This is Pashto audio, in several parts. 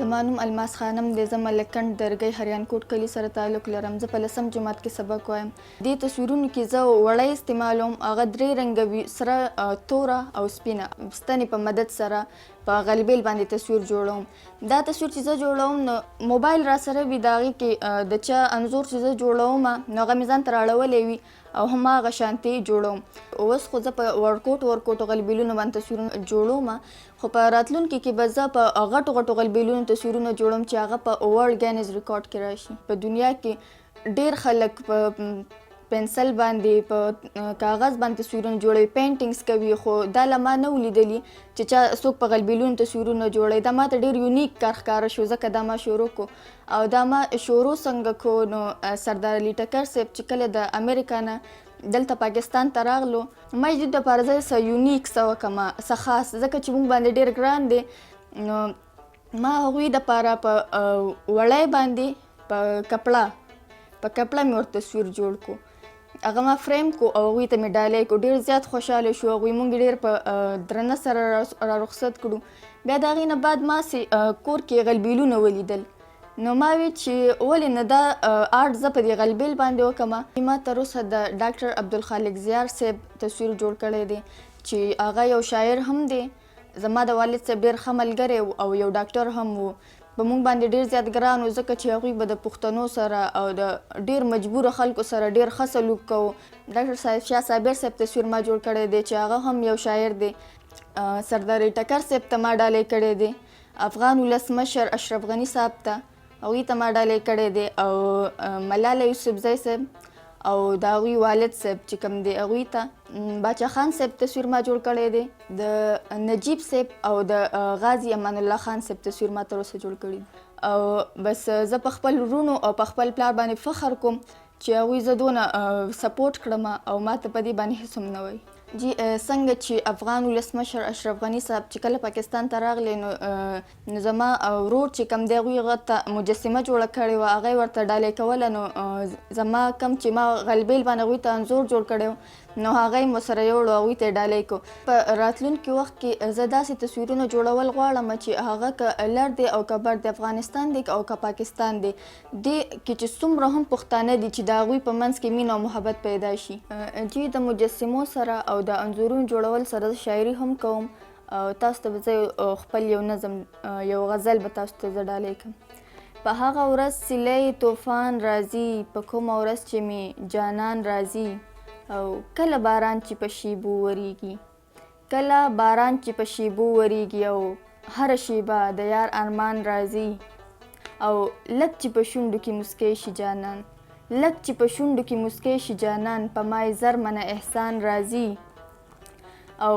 زما نوم الماس خانم دی. زه ملکنډ درګۍ هریانکوټ کلي سره تعلق لرم. زه په 10م جماعت کې سبق وایم. دې تصویرونو کې زه وړی استعمالوم. هغه 3 رنګه وي، سره، توره او سپینه. ستنې په مدد سره په غلبیل باندې تصویر جوړوم. دا تصویر چې زه جوړوم نو موبایل را سره وي، د هغې کې د چا انځور چې زه جوړوم نو هغه مې ځان ته راړولی وي او هماغه شانتې جوړوم. اوس خو زه په ورکوټو غلبیلونو باندې تصویرونه جوړوم، خو په راتلونکي کې به زه په غټو غلبیلونو تصویرونه جوړوم چې هغه په ورلډ ګینز ریکارډ کې راشي. په دنیا کې ډېر خلک په پنسل باندې په کاغذ باندې تصویرونه جوړوي، پینټینګز کوي، خو دا له ما نه ولیدلي چې چا څوک په غلبیلونو تصویرونه جوړوي. دا ماته ډېر یونیک کار ښکاره شو، ځکه دا ما شروع کو. او دا ما شروع څنګه کو نو سردار علي ټکر صاحب چې کله د امریکا نه دلته پاکستان ته راغلو، ما یې د دپاره زه څه یونیک څه وکړم، څه خاص، ځکه چې موږ باندې ډېر ګران دی. نو ما هغوی دپاره په وړی باندې په کپړه مې ورته تصویر جوړ کو. هغه ما فریم کو او هغوی ته مې ډالۍ کو. ډېر زیات خوشحاله شو هغوی. موږ ډېر په درنه سره را رخصت کړو. بیا د هغې نه بعد ما کور کې غلبیلونه ولیدل. نو ما وی چې ولې نه دا آرټ زه په دې غلبیل باندې وکړم. ما تر اوسه د ډاکټر عبدالخالق زیار صاحب تصویر جوړ کړی دی چې هغه یو شاعر هم دی. زما د والد صاحب ډېر ښه ملګری او یو ډاکټر هم و. په موږ باندې ډېر زیات ګران و، ځکه چې هغوی به د پښتنو سره او د ډېر مجبوره خلکو سره ډېر ښه سلوک کوو. ډاکټر صاحب شاه صابر صاحب تصویر ما جوړ کړی دی چې هغه هم یو شاعر دی. سردار ټکر صاحب ته ما ډالۍ کړی دی. افغان ولسمشر اشرف غني صاحب ته، هغوی ته ما ډالۍ کړی دی. او ملاله یوسفزۍ صاحب او د هغوی والد صاحب چې کوم دی هغوی ته. باچا خان صاحب تصویر ما جوړ کړی دی. د نجیب صاحب او د غازي امان الله خان صاحب تصویر ما تر اوسه جوړ کړی دی. او بس زه په خپل وروڼو او په خپل پلار باندې فخر کوم چې هغوی زه دونه سپورټ کړم او ما ته په دې باندې هېڅ هم نه وایي. جی څنګه چې افغان ولسمشر اشرف غني صاحب چې کله پاکستان ته راغلی نو زما ورور چې کوم دی هغوی هغه ته مجسمه جوړه کړې وه، هغه یې ورته ډالۍ کوله. نو زما کوم چې ما غلبیل باندې هغوی ته انځور جوړ کړی و نو هغه یې ورسره یوړو، هغوی ته یې ډالۍ کو. په راتلونکي وخت کې زه داسې تصویرونه جوړول غواړم چې هغه که لر دی او که بر د افغانستان دی او که پاکستان دی، دې کې چې څومره هم پښتانه دي چې د هغوی په منځ کې مینه او محبت پیدا شي. جی د مجسمو سره او د انځورونو جوړول سره شاعري هم کوم. او تاسو ته به زه خپل یو نظم، یو غزل به تاسو ته زه ډالۍ کړم. په هغه ورځ سیلی طوفان راځي، په کومه ورځ چې مې جانان راځي. او کله باران چې په شیبو وریږي، کله باران چې په شیبو وریږي، او هره شیبه د یار ارمان راځي. او لږ چې په شونډو کې مسکی شي جانان، لږ چې په شونډو کې مسکی شي جانان، په ما یې زر منه احسان راځي. او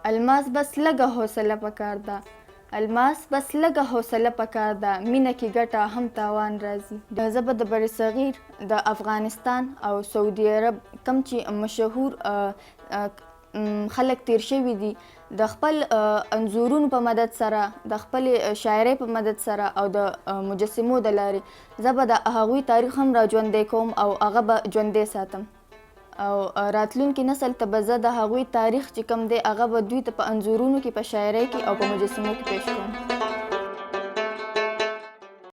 الماس بس لږه حوصله پکار ده، الماس بس لږه حوصله پکار ده، مینه کې ګټه هم تاوان راځي. زه به د بر صغیر د افغانستان او سعودي عرب کم چې مشهور خلک تیر شوي دي د خپل انځورونو په مدد سره، د خپلې شاعرۍ په مدد سره او د مجسمو د لارې زه به د هغوی تاریخ هم را ژوندی کوم او هغه به ژوندی ساتم. او راتلونکي نسل ته به زه د هغوی تاریخ چې کوم دی هغه به دوی ته په انځورونو کې، په شاعرۍ کې او په مجسمو کې پیش کوم.